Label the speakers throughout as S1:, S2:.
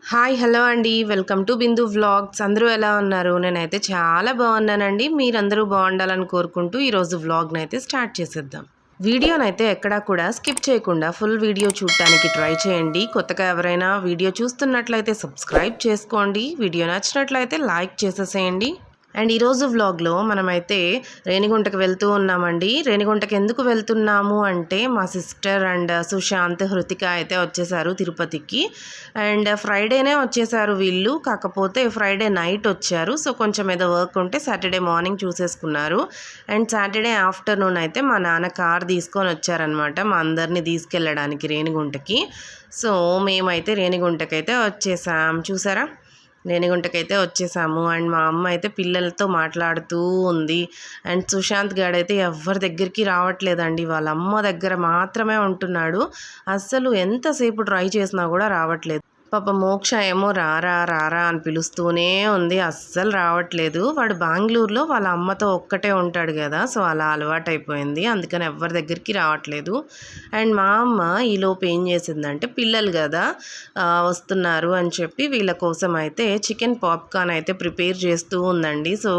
S1: Hi hello అండి. Welcome to Bindu vlogs. అందరూ ఎలా ఉన్నారు? నేనైతే చాలా బాగున్నానండి. మీరందరూ బాగుండాలని కోరుకుంటూ ఈరోజు వ్లాగ్నైతే స్టార్ట్ చేసేద్దాం. వీడియోనైతే ఎక్కడా కూడా స్కిప్ చేయకుండా ఫుల్ వీడియో చూడటానికి ట్రై చేయండి. కొత్తగా ఎవరైనా వీడియో చూస్తున్నట్లయితే సబ్స్క్రైబ్ చేసుకోండి. వీడియో నచ్చినట్లయితే లైక్ చేసేసేయండి. అండ్ ఈరోజు వ్లాగ్లో మనమైతే రేణిగుంటకి వెళ్తూ ఉన్నామండి. రేణిగుంటకి ఎందుకు వెళ్తున్నాము అంటే మా సిస్టర్ అండ్ సుశాంత్, హృతిక అయితే వచ్చేసారు తిరుపతికి. అండ్ ఫ్రైడేనే వచ్చేసారు వీళ్ళు. కాకపోతే ఫ్రైడే నైట్ వచ్చారు. సో కొంచెం ఏదో వర్క్ ఉంటే సాటర్డే మార్నింగ్ చూసేసుకున్నారు. అండ్ సాటర్డే ఆఫ్టర్నూన్ అయితే మా నాన్న కార్ తీసుకొని వచ్చారనమాట మా అందరినీ తీసుకెళ్ళడానికి రేణిగుంటకి. సో మేమైతే రేణిగుంటకైతే వచ్చేసాం. చూసారా, రేణిగుంటకైతే వచ్చేసాము. అండ్ మా అమ్మ అయితే పిల్లలతో మాట్లాడుతూ ఉంది. అండ్ సుశాంత్ గాడైతే ఎవరి దగ్గరికి రావట్లేదండి, వాళ్ళ అమ్మ దగ్గర మాత్రమే ఉంటున్నాడు. అస్సలు ఎంతసేపు ట్రై చేసినా కూడా రావట్లేదు. పాప మోక్ష ఏమో రారా రారా అని పిలుస్తూనే ఉంది, అస్సలు రావట్లేదు. వాడు బెంగళూరులో వాళ్ళ అమ్మతో ఒక్కటే ఉంటాడు కదా, సో అలా అలవాటైపోయింది. అందుకని ఎవరి దగ్గరికి రావట్లేదు. అండ్ మా అమ్మ ఈలోపు ఏం చేసిందంటే పిల్లలు కదా వస్తున్నారు అని చెప్పి వీళ్ళ కోసం అయితే చికెన్ పాప్కార్న్ అయితే ప్రిపేర్ చేస్తూ ఉందండి. సో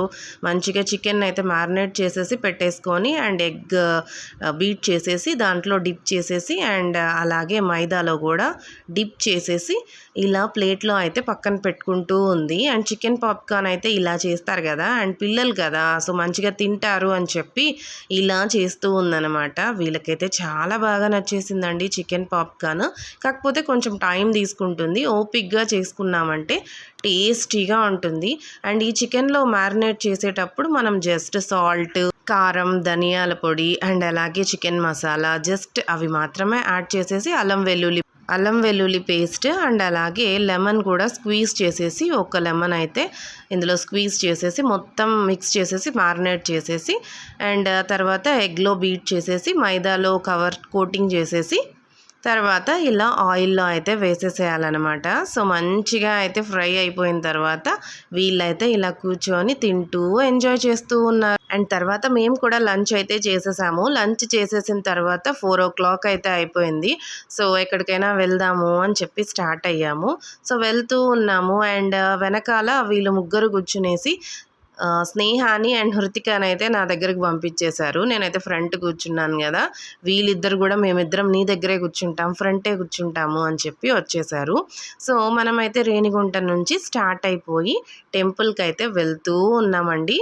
S1: మంచిగా చికెన్ అయితే మ్యారినేట్ చేసేసి పెట్టేసుకొని అండ్ ఎగ్ బీట్ చేసేసి దాంట్లో డిప్ చేసేసి అండ్ అలాగే మైదాలో కూడా డిప్ చేసేసి ఇలా ప్లేట్లో అయితే పక్కన పెట్టుకుంటూ ఉంది. అండ్ చికెన్ పాప్కార్న్ అయితే ఇలా చేస్తారు కదా, అండ్ పిల్లలు కదా సో మంచిగా తింటారు అని చెప్పి ఇలా చేస్తూ ఉందన్నమాట. వీళ్ళకైతే చాలా బాగా నచ్చేసిందండి చికెన్ పాప్కార్న్. కాకపోతే కొంచెం టైం తీసుకుంటుంది, ఓపిక్గా చేసుకున్నామంటే టేస్టీగా ఉంటుంది. అండ్ ఈ చికెన్లో మ్యారినేట్ చేసేటప్పుడు మనం జస్ట్ సాల్ట్, కారం, ధనియాల పొడి అండ్ అలాగే చికెన్ మసాలా జస్ట్ అవి మాత్రమే యాడ్ చేసేసి అల్లం వెల్లుల్లి పేస్ట్ అండ్ అలాగే లెమన్ కూడా స్క్వీజ్ చేసేసి ఒక లెమన్ అయితే ఇందులో స్క్వీజ్ చేసేసి మొత్తం మిక్స్ చేసేసి మ్యారినేట్ చేసేసి అండ్ తర్వాత ఎగ్లో బీట్ చేసేసి మైదాలో కోటింగ్ చేసేసి తర్వాత ఇలా ఆయిల్లో అయితే వేసేసేయాలన్నమాట. సో మంచిగా అయితే ఫ్రై అయిపోయిన తర్వాత వీళ్ళైతే ఇలా కూర్చొని తింటూ ఎంజాయ్ చేస్తూ ఉన్నారు. అండ్ తర్వాత మేము కూడా లంచ్ అయితే చేసేసాము. లంచ్ చేసేసిన తర్వాత 4 o'clock అయితే అయిపోయింది. సో ఎక్కడికైనా వెళ్దాము అని చెప్పి స్టార్ట్ అయ్యాము. సో వెళ్తూ ఉన్నాము అండ్ వెనకాల వీళ్ళు ముగ్గురు కూర్చునేసి స్నేహాని అండ్ హృతికాని అయితే నా దగ్గరికి పంపించేశారు. నేనైతే ఫ్రంట్ కూర్చున్నాను కదా, వీళ్ళిద్దరు కూడా మేమిద్దరం నీ దగ్గరే కూర్చుంటాం, ఫ్రంటే కూర్చుంటాము అని చెప్పి వచ్చేసారు. సో మనమైతే రేణిగుంట నుంచి స్టార్ట్ అయిపోయి టెంపుల్కి అయితే వెళ్తూ ఉన్నామండి.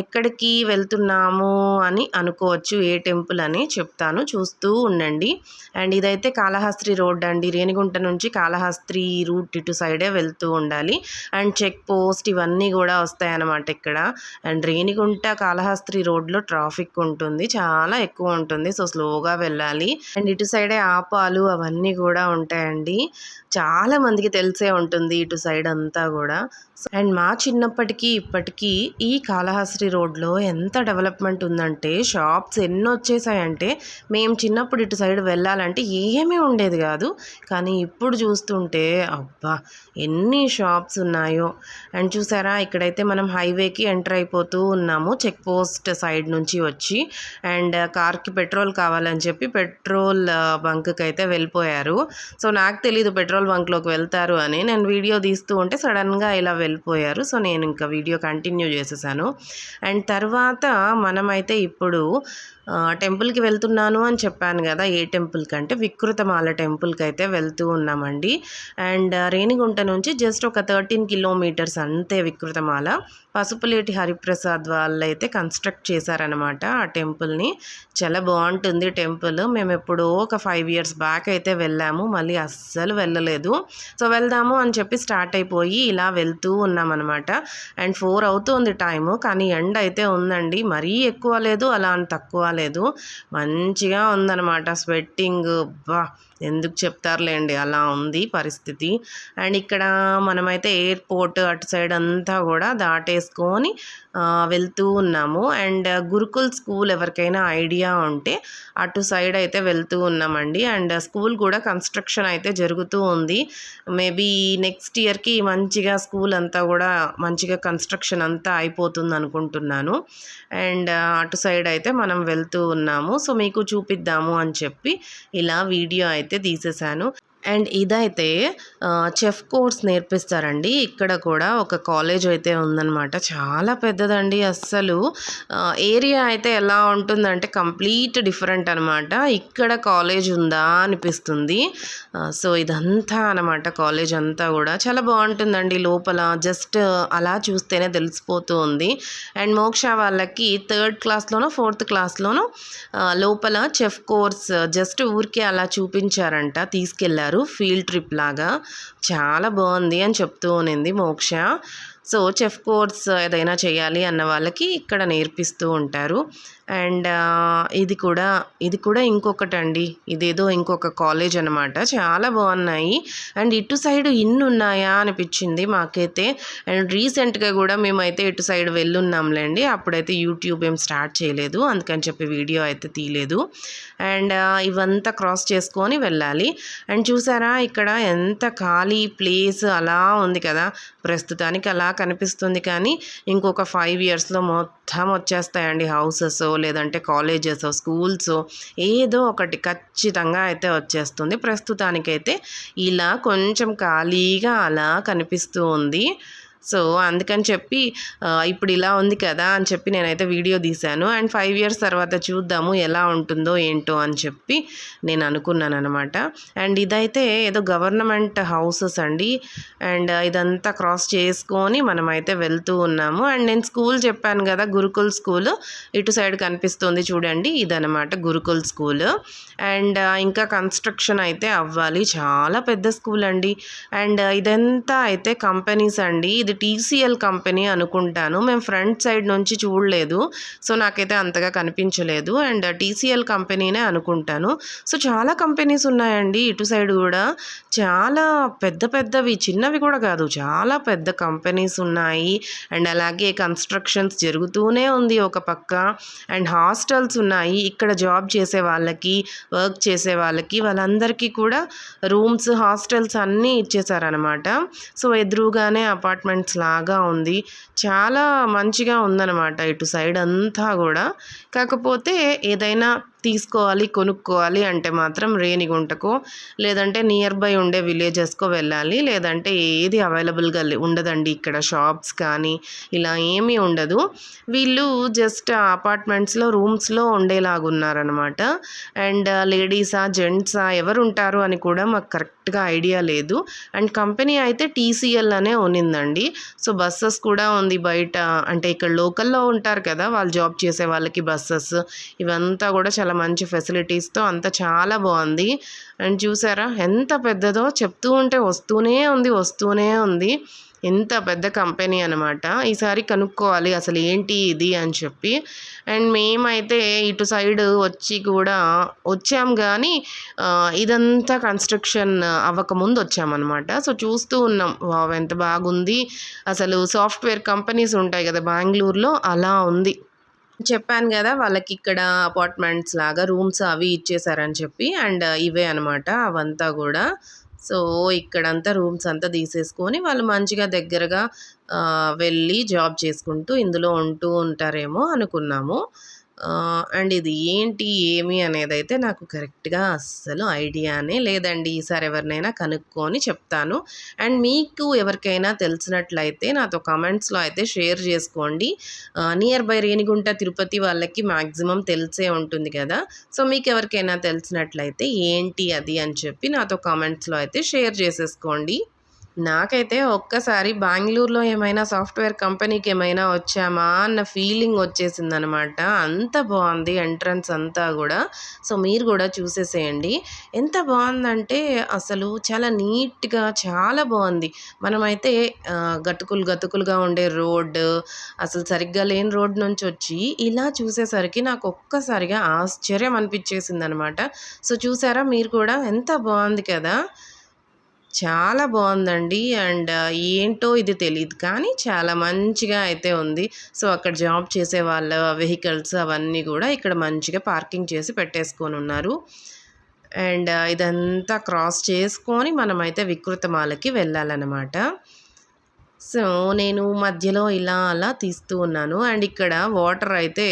S1: ఎక్కడికి వెళ్తున్నాము అని అనుకోవచ్చు, ఏ టెంపుల్ అని చెప్తాను, చూస్తూ ఉండండి. అండ్ ఇదైతే కాళహస్త్రి రోడ్ అండి. రేణిగుంట నుంచి కాళహస్త్రి రూట్ ఇటు సైడే వెళ్తూ ఉండాలి. అండ్ చెక్ పోస్ట్ ఇవన్నీ కూడా వస్తాయన్నమాట ఇక్కడ. అండ్ రేణిగుంట కాళహస్త్రి రోడ్లో ట్రాఫిక్ ఉంటుంది, చాలా ఎక్కువ ఉంటుంది. సో స్లోగా వెళ్ళాలి. అండ్ ఇటు సైడే ఆపాలు అవన్నీ కూడా ఉంటాయండి. చాలా మందికి తెలిసే ఉంటుంది ఇటు సైడ్ అంతా కూడా. అండ్ మా చిన్నప్పటికీ ఇప్పటికీ ఈ కాళహస్త్రి రోడ్లో ఎంత డెవలప్మెంట్ ఉందంటే షాప్స్ ఎన్ని వచ్చేసాయంటే మేము చిన్నప్పుడు ఇటు సైడ్ వెళ్ళాలంటే ఏమీ ఉండేది కాదు. కానీ ఇప్పుడు చూస్తుంటే అబ్బా ఎన్ని షాప్స్ ఉన్నాయో. అండ్ చూసారా, ఇక్కడైతే మనం హైవేకి ఎంటర్ అయిపోతూ ఉన్నాము చెక్ పోస్ట్ సైడ్ నుంచి వచ్చి. అండ్ కార్కి పెట్రోల్ కావాలని చెప్పి పెట్రోల్ బంక్కి అయితే వెళ్ళిపోయారు. సో నాకు తెలీదు పెట్రోల్ బంక్లోకి వెళ్తారు అని. నేను వీడియో తీస్తూ ఉంటే సడన్గా ఇలా వెళ్ళిపోయారు. సో నేను ఇంకా వీడియో కంటిన్యూ చేసేసాను. అండ్ తర్వాత మనమైతే ఇప్పుడు టెంపుల్కి వెళ్తున్నాను అని చెప్పాను కదా, ఏ టెంపుల్ కంటే వికృతమాల టెంపుల్కి అయితే వెళ్తూ ఉన్నామండి. అండ్ రేణిగుంట నుంచి జస్ట్ ఒక 13 kilometers అంతే వికృతమాల. పసుపులేటి హరిప్రసాద్ వాళ్ళు అయితే కన్స్ట్రక్ట్ చేశారనమాట ఆ టెంపుల్ని. చాలా బాగుంటుంది టెంపుల్. మేము ఎప్పుడో ఒక 5 years బ్యాక్ అయితే వెళ్ళాము, మళ్ళీ అస్సలు వెళ్ళలేదు. సో వెళ్దాము అని చెప్పి స్టార్ట్ అయిపోయి ఇలా వెళ్తూ ఉన్నామన్నమాట. అండ్ 4 అవుతుంది టైము, కానీ ఎండ్ అయితే ఉందండి, మరీ ఎక్కువ లేదు అలా అని తక్కువ లేదు, మంచిగా ఉందన్నమాట. స్వెట్టింగ్ బా ఎందుకు చెప్తారులేండి, అలా ఉంది పరిస్థితి. అండ్ ఇక్కడ మనమైతే ఎయిర్పోర్ట్ అటు సైడ్ అంతా కూడా దాటేసుకొని వెళ్తూ ఉన్నాము. అండ్ గురుకుల్ స్కూల్ ఎవరికైనా ఐడియా ఉంటే అటు సైడ్ అయితే వెళ్తూ ఉన్నామండి. అండ్ స్కూల్ కూడా కన్స్ట్రక్షన్ అయితే జరుగుతూ ఉంది. మేబీ నెక్స్ట్ ఇయర్కి మంచిగా స్కూల్ అంతా కూడా మంచిగా కన్స్ట్రక్షన్ అంతా అయిపోతుంది అనుకుంటున్నాను. అండ్ అటు సైడ్ అయితే మనం వెళ్తూ ఉన్నాము. సో మీకు చూపిద్దాము అని చెప్పి ఇలా వీడియో అయితే తీసేశాను. అండ్ ఇదైతే చెఫ్ కోర్స్ నేర్పిస్తారండి. ఇక్కడ కూడా ఒక కాలేజ్ అయితే ఉందన్నమాట. చాలా పెద్దదండి అస్సలు. ఏరియా అయితే ఎలా ఉంటుందంటే కంప్లీట్ డిఫరెంట్ అనమాట. ఇక్కడ కాలేజ్ ఉందా అనిపిస్తుంది. సో ఇదంతా అనమాట కాలేజ్ అంతా కూడా. చాలా బాగుంటుందండి లోపల. జస్ట్ అలా చూస్తేనే తెలిసిపోతూ ఉంది. అండ్ మోక్ష వాళ్ళకి 3rd క్లాస్లోనో 4th క్లాస్లోనో లోపల చెఫ్ కోర్స్ జస్ట్ ఊరికే అలా చూపించారంట, తీసుకెళ్లారు ఫీల్డ్ ట్రిప్ లాగా. చాలా బాగుంది అని చెప్తూ ఉన్నింది మోక్ష. సో చెఫ్ కోర్స్ ఏదైనా చేయాలి అన్న వాళ్ళకి ఇక్కడ నేర్పిస్తూ ఉంటారు. అండ్ ఇది కూడా ఇంకొకటండి. ఇదేదో ఇంకొక కాలేజ్ అనమాట. చాలా బాగున్నాయి. అండ్ ఇటు సైడ్ ఇన్ని ఉన్నాయా అనిపించింది మాకైతే. అండ్ రీసెంట్గా కూడా మేమైతే ఇటు సైడ్ వెళ్ళున్నాంలేండి. అప్పుడైతే యూట్యూబ్ ఏం స్టార్ట్ చేయలేదు, అందుకని చెప్పి వీడియో అయితే తీయలేదు. అండ్ ఇవంతా క్రాస్ చేసుకొని వెళ్ళాలి. అండ్ చూసారా ఇక్కడ ఎంత ఖాళీ ప్లేస్ అలా ఉంది కదా. ప్రస్తుతానికి అలా కనిపిస్తుంది, కానీ ఇంకొక 5 yearsలో మొత్తం వచ్చేస్తాయండి హౌసెస్, లేదంటే కాలేజెస్, స్కూల్స్, ఏదో ఒకటి ఖచ్చితంగా అయితే వచ్చేస్తుంది. ప్రస్తుతానికైతే ఇలా కొంచెం ఖాళీగా అలా కనిపిస్తూ ఉంది. సో అందుకని చెప్పి ఇప్పుడు ఇలా ఉంది కదా అని చెప్పి నేనైతే వీడియో తీశాను. అండ్ 5 years తర్వాత చూద్దాము ఎలా ఉంటుందో ఏంటో అని చెప్పి నేను అనుకున్నాను అనమాట. అండ్ ఇదైతే ఏదో గవర్నమెంట్ హౌసెస్ అండి. అండ్ ఇదంతా క్రాస్ చేసుకొని మనమైతే వెళ్తూ ఉన్నాము. అండ్ నేను స్కూల్ చెప్పాను కదా, గురుకుల్ స్కూల్ ఇటు సైడ్ కనిపిస్తుంది చూడండి. ఇదనమాట గురుకుల్ స్కూల్. అండ్ ఇంకా కన్స్ట్రక్షన్ అయితే అవ్వాలి. చాలా పెద్ద స్కూల్ అండి. అండ్ ఇదంతా అయితే కంపెనీస్ అండి. ఇది TCL కంపెనీ అనుకుంటాను. మేము ఫ్రంట్ సైడ్ నుంచి చూడలేదు, సో నాకైతే అంతగా కనిపించలేదు. అండ్ TCL కంపెనీనే అనుకుంటాను. సో చాలా కంపెనీస్ ఉన్నాయండి ఇటు సైడ్ కూడా. చాలా పెద్ద పెద్దవి, చిన్నవి కూడా కాదు, చాలా పెద్ద కంపెనీస్ ఉన్నాయి. అండ్ అలాగే కన్స్ట్రక్షన్స్ జరుగుతూనే ఉంది ఒక పక్క. అండ్ హాస్టల్స్ ఉన్నాయి. ఇక్కడ జాబ్ చేసే వాళ్ళకి, వర్క్ చేసే వాళ్ళకి, వాళ్ళందరికీ కూడా రూమ్స్, హాస్టల్స్ అన్నీ ఇచ్చేసారనమాట. సో ఎదురుగానే అపార్ట్మెంట్స్ లాగా ఉంది. చాలా మంచిగా ఉందన్నమాట ఇటు సైడ్ అంతా కూడా. కాకపోతే ఏదైనా తీసుకోవాలి, కొనుక్కోవాలి అంటే మాత్రం రేణిగుంటకో లేదంటే నియర్ బై ఉండే విలేజెస్కో వెళ్ళాలి. లేదంటే ఏది అవైలబుల్గా ఉండదండి ఇక్కడ. షాప్స్ కానీ ఇలా ఏమీ ఉండదు. వీళ్ళు జస్ట్ అపార్ట్మెంట్స్లో రూమ్స్లో ఉండేలాగున్నారనమాట. అండ్ లేడీసా జెంట్సా ఎవరు ఉంటారు అని కూడా మాకు కరెక్ట్గా ఐడియా లేదు. అండ్ కంపెనీ అయితే TCL అనే ఉన్నిందండి. సో బస్సెస్ కూడా ఉంది బయట. అంటే ఇక్కడ లోకల్లో ఉంటారు కదా వాళ్ళు, జాబ్ చేసే వాళ్ళకి బస్సెస్ ఇవంతా కూడా చాలా మంచి ఫెసిలిటీస్తో అంతా చాలా బాగుంది. అండ్ చూసారా ఎంత పెద్దదో, చెప్తూ ఉంటే వస్తూనే ఉంది. ఇంత పెద్ద కంపెనీ అనమాట. ఈసారి కనుక్కోవాలి అసలు ఏంటి ఇది అని చెప్పి. అండ్ మేమైతే ఇటు సైడ్ వచ్చాం కానీ ఇదంతా కన్స్ట్రక్షన్ అవ్వకముందు వచ్చామన్నమాట. సో చూస్తూ ఉన్నాం, వావ్ ఎంత బాగుంది అసలు. సాఫ్ట్వేర్ కంపెనీస్ ఉంటాయి కదా బెంగళూరులో, అలా ఉంది. చెప్పాను కదా వాళ్ళకి ఇక్కడ అపార్ట్మెంట్స్ లాగా రూమ్స్ అవి ఇచ్చేసారని చెప్పి. అండ్ ఇవే అనమాట అవంతా కూడా. సో ఇక్కడంతా రూమ్స్ అంతా తీసేసుకొని వాళ్ళు మంచిగా దగ్గరగా వెళ్ళి జాబ్ చేసుకుంటూ ఇందులో ఉంటూ ఉంటారేమో అనుకున్నాము. అండ్ ఇది ఏంటి ఏమి అనేదైతే నాకు కరెక్ట్గా అస్సలు ఐడియానే లేదండి. ఈసారి ఎవరినైనా కనుక్కొని చెప్తాను. అండ్ మీకు ఎవరికైనా తెలిసినట్లయితే నాతో కామెంట్స్లో అయితే షేర్ చేసుకోండి. నియర్ బై రేణిగుంట, తిరుపతి వాళ్ళకి మ్యాక్సిమం తెలిసే ఉంటుంది కదా. సో మీకు ఎవరికైనా తెలిసినట్లయితే ఏంటి అది అని చెప్పి నాతో కామెంట్స్లో అయితే షేర్ చేసేసుకోండి. నాకైతే ఒక్కసారి బెంగళూరులో ఏమైనా సాఫ్ట్వేర్ కంపెనీకి ఏమైనా వచ్చామా అన్న ఫీలింగ్ వచ్చేసిందనమాట. అంత బాగుంది ఎంట్రన్స్ అంతా కూడా. సో మీరు కూడా చూసేసేయండి. ఎంత బాగుందంటే అసలు చాలా నీట్గా చాలా బాగుంది. మనమైతే గతుకులుగా ఉండే రోడ్డు, అసలు సరిగ్గా లేని రోడ్ నుంచి వచ్చి ఇలా చూసేసరికి నాకు ఒక్కసారిగా ఆశ్చర్యం అనిపించేసింది అనమాట. సో చూసారా మీరు కూడా, ఎంత బాగుంది కదా. చాలా బాగుందండి. అండ్ ఏంటో ఇది తెలీదు కానీ చాలా మంచిగా అయితే ఉంది. సో అక్కడ జాబ్ చేసే వాళ్ళ వెహికల్స్ అవన్నీ కూడా ఇక్కడ మంచిగా పార్కింగ్ చేసి పెట్టేసుకొని ఉన్నారు. అండ్ ఇదంతా క్రాస్ చేసుకొని మనమైతే వికృతమాలకి వెళ్ళాలన్నమాట. సో, నేను మధ్యలో ఇలా అలా తీస్తూ ఉన్నాను. అండ్ ఇక్కడ వాటర్ అయితే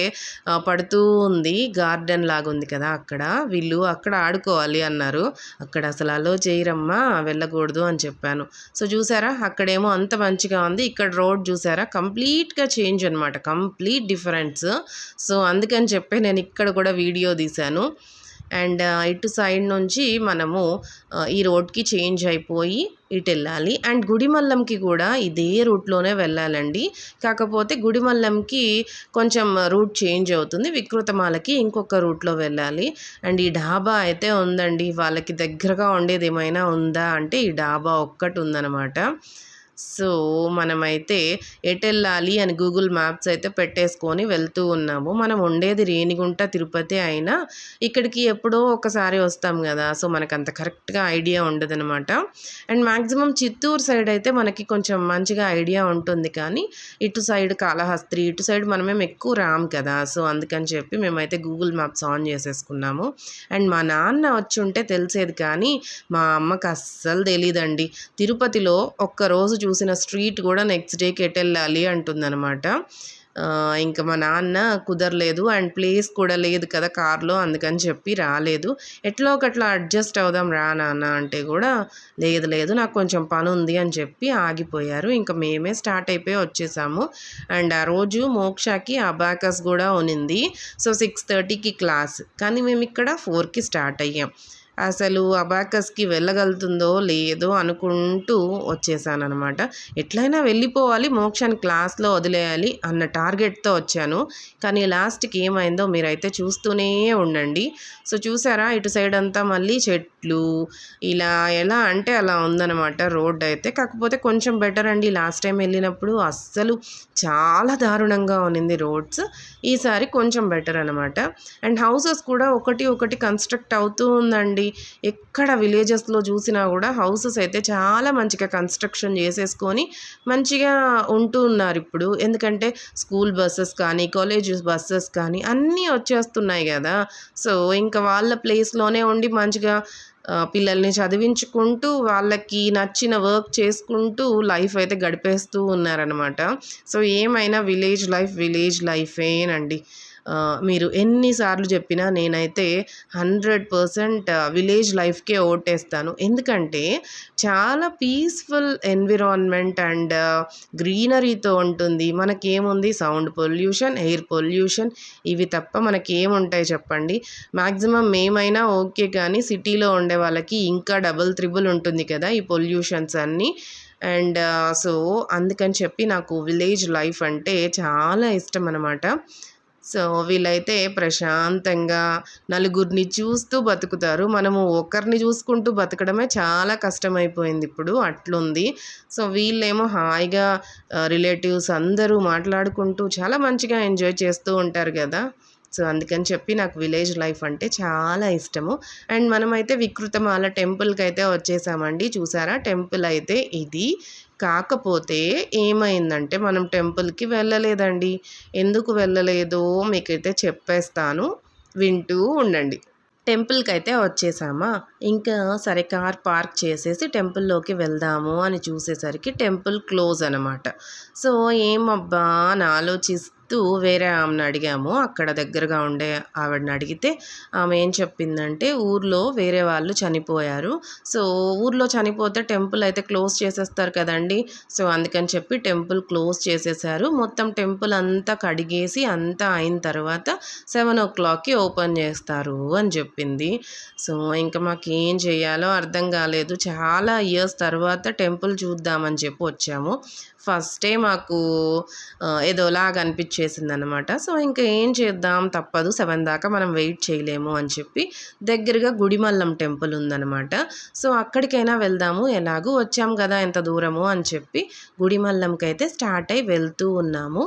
S1: పడుతూ ఉంది. గార్డెన్ లాగుంది కదా! అక్కడ. వీళ్ళు అక్కడ ఆడుకోవాలి అన్నారు. అక్కడ అసలు అలో చేయరమ్మా, వెళ్ళకూడదు అని చెప్పాను. సో, చూసారా అక్కడేమో అంత మంచిగా ఉంది. ఇక్కడ రోడ్ చూసారా కంప్లీట్‌గా చేంజ్ అనమాట. Complete difference. సో, అందుకని చెప్పి నేను ఇక్కడ కూడా వీడియో తీశాను. అండ్ ఇటు సైడ్ నుంచి మనము ఈ రోడ్‌కి చేంజ్ అయిపోయి ఇటెళ్ళాలి. అండ్ గుడిమల్లంకి కూడా ఇదే రూట్‌లోనే వెళ్ళాలండి. కాకపోతే గుడిమల్లంకి కొంచెం రూట్ చేంజ్ అవుతుంది. వికృతమాలకి ఇంకొక రూట్‌లో వెళ్ళాలి. అండ్ ఈ డాబా అయితే ఉందండి. వాళ్ళకి దగ్గరగా ఉండేది ఏమైనా ఉందా అంటే ఈ డాబా ఒక్కటి ఉందనమాట. సో, మనమైతే ఎటెళ్ళాలి అని గూగుల్ మ్యాప్స్ అయితే పెట్టేసుకొని వెళ్తూ ఉన్నాము. మనం ఉండేది రేణిగుంట, తిరుపతి అయినా ఇక్కడికి ఎప్పుడో ఒకసారి వస్తాం గదా! సో, మనకంత కరెక్ట్‌గా ఐడియా ఉండదనమాట. అండ్ మ్యాక్సిమం చిత్తూరు సైడ్ అయితే మనకి కొంచెం మంచిగా ఐడియా ఉంటుంది. కానీ ఇటు సైడ్ కాళహస్త్రి, ఇటు సైడ్ మనమేం ఎక్కువ రాము కదా! సో, అందుకని చెప్పి మేమైతే గూగుల్ మ్యాప్స్ ఆన్ చేసేసుకున్నాము. అండ్ మా నాన్న వచ్చుంటే తెలిసేది కానీ మా అమ్మకి అస్సలు తెలీదండి. తిరుపతిలో ఒక్కరోజు చూసిన స్ట్రీట్ కూడా నెక్స్ట్ డేకి ఎటెళ్ళాలి అంటుందనమాట. ఇంక మా నాన్న కుదరలేదు. అండ్ ప్లేస్ కూడా లేదు కదా కార్‌లో, అందుకని చెప్పి రాలేదు. ఎట్లో ఒకట్లా అడ్జస్ట్ అవుదాం రా నాన్న అంటే కూడా లేదు లేదు నాకు కొంచెం పనుంది అని చెప్పి ఆగిపోయారు. ఇంక మేమే స్టార్ట్ అయిపోయి వచ్చేసాము. అండ్ ఆ రోజు మోక్షకి అబాకస్ కూడా ఉన్నింది. సో 6:30కి క్లాస్. కానీ మేమిక్కడ 4కి స్టార్ట్ అయ్యాం. అసలు అబాకస్‌కి వెళ్ళగలుగుతుందో లేదో అనుకుంటూ వచ్చేసాననమాట. ఎట్లైనా వెళ్ళిపోవాలి, మోక్షాన్ని క్లాస్‌లో వదిలేయాలి అన్న టార్గెట్‌తో వచ్చాను. కానీ లాస్ట్‌కి ఏమైందో మీరైతే చూస్తూనే ఉండండి. సో, చూసారా ఇటు సైడ్ అంతా మళ్ళీ చెట్లు, ఇలా ఎలా అంటే అలా ఉందనమాట రోడ్డయితే. కాకపోతే కొంచెం బెటర్ అండి. లాస్ట్ టైం వెళ్ళినప్పుడు అస్సలు చాలా దారుణంగా ఉన్నింది రోడ్స్. ఈసారి కొంచెం బెటర్ అనమాట. అండ్ హౌసెస్ కూడా ఒకటి ఒకటి కన్‌స్ట్రక్ట్ అవుతూ ఉందండి. ఎక్కడ విలేజెస్‌లో చూసినా కూడా హౌసెస్ అయితే చాలా మంచిగా కన్‌స్ట్రక్షన్ చేసేసుకొని మంచిగా ఉంటూ ఉన్నారిప్పుడు. ఎందుకంటే స్కూల్ బసెస్ కానీ, కాలేజ్ బసెస్ కానీ అన్నీ వచ్చేస్తున్నాయి గదా! సో, ఇంక వాళ్ళ ప్లేస్‌లోనే ఉండి మంచిగా పిల్లల్ని చదివించుకుంటూ, వాళ్ళకి నచ్చిన వర్క్ చేసుకుంటూ లైఫ్ అయితే గడిపేస్తూ ఉన్నారనమాట. సో, ఏమైనా విలేజ్ లైఫేనండి. మీరు ఎన్ని సార్లు చెప్పినా నేనైతే 100% విలేజ్ లైఫ్‌కే ఓటేస్తాను. ఎందుకంటే చాలా పీస్‌ఫుల్ ఎన్విరాన్మెంట్ అండ్ గ్రీనరీతో ఉంటుంది. మనకేముంది సౌండ్ పొల్యూషన్, ఎయిర్ పొల్యూషన్ ఇవి తప్ప మనకేముంటాయి చెప్పండి. మాక్సిమం మేమైనా ఓకే కానీ సిటీలో ఉండే వాళ్ళకి ఇంకా డబుల్, త్రిబుల్ ఉంటుంది కదా! ఈ పొల్యూషన్స్ అన్నీ. అండ్ సో, అందుకని చెప్పి నాకు విలేజ్ లైఫ్ అంటే చాలా ఇష్టం అనమాట. సో, వీళ్ళైతే ప్రశాంతంగా నలుగురిని చూస్తూ బతుకుతారు. మనము ఒకరిని చూసుకుంటూ బతకడమే చాలా కష్టమైపోయింది ఇప్పుడు అట్లుంది. సో, వీళ్ళేమో హాయిగా రిలేటివ్స్ అందరూ మాట్లాడుకుంటూ చాలా మంచిగా ఎంజాయ్ చేస్తూ ఉంటారు గదా! సో, అందుకని చెప్పి నాకు విలేజ్ లైఫ్ అంటే చాలా ఇష్టము. అండ్ మనమైతే వికృతమాల టెంపుల్‌కైతే వచ్చేసామండి. చూసారా టెంపుల్ అయితే ఇది. కాకపోతే ఏమైందంటే మనం టెంపుల్‌కి వెళ్ళలేదండి. ఎందుకు వెళ్ళలేదో మీకైతే చెప్పేస్తాను. వింటూ ఉండండి. టెంపుల్‌కైతే వచ్చేసామా, ఇంకా సరే కార్ పార్క్ చేసేసి టెంపుల్‌లోకి వెళ్దాము అని చూసేసరికి టెంపుల్ క్లోజ్ అనమాట. సో, ఏమబ్బా అని ఆలోచిస్తూ వేరే ఆమెను అడిగాము. అక్కడ దగ్గరగా ఉండే ఆవిడని అడిగితే ఆమె ఏం చెప్పిందంటే, ఊర్లో వేరే వాళ్ళు చనిపోయారు. సో, ఊర్లో చనిపోతే టెంపుల్ అయితే క్లోజ్ చేసేస్తారు కదండీ! సో, అందుకని చెప్పి టెంపుల్ క్లోజ్ చేసేసారు. మొత్తం టెంపుల్ అంతా కడిగేసి అంతా అయిన తర్వాత 7:00కి ఓపెన్ చేస్తారు అని చెప్పింది. సో, ఇంక మాకేం చేయాలో అర్థం కాలేదు. చాలా ఇయర్స్ తర్వాత టెంపుల్ చూద్దామని చెప్పి వచ్చాము. ఫస్టే మాకు ఏదోలాగా అనిపించేసిందనమాట. సో, ఇంక ఏం చేద్దాం తప్పదు 7 దాకా మనం వెయిట్ చేయలేము అని చెప్పి దగ్గరగా గుడిమల్లం టెంపుల్ ఉందనమాట. సో, అక్కడికైనా వెళ్దాము ఎలాగూ వచ్చాం కదా ఎంత దూరము అని చెప్పి గుడిమల్లంకైతే స్టార్ట్ అయ్యి వెళ్తూ ఉన్నాము.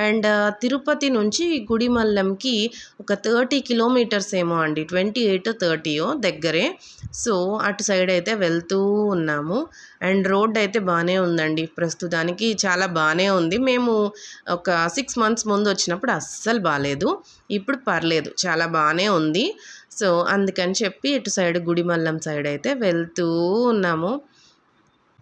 S1: అండ్ తిరుపతి నుంచి గుడిమల్లంకి ఒక 30 కిలోమీటర్స్ ఏమో అండి. 28, 30 దగ్గరే. సో, అటు సైడ్ అయితే వెళ్తూ ఉన్నాము. అండ్ రోడ్ అయితే బానే ఉందండి. ప్రస్తుతానికి చాలా బానే ఉంది. మేము ఒక 6 మంత్స్ ముందు వచ్చినప్పుడు అస్సలు బాలేదు. ఇప్పుడు పర్లేదు. చాలా బానే ఉంది. సో, అందుకని చెప్పి ఇటు సైడ్ గుడిమల్లం సైడ్ అయితే వెళ్తూ ఉన్నాము.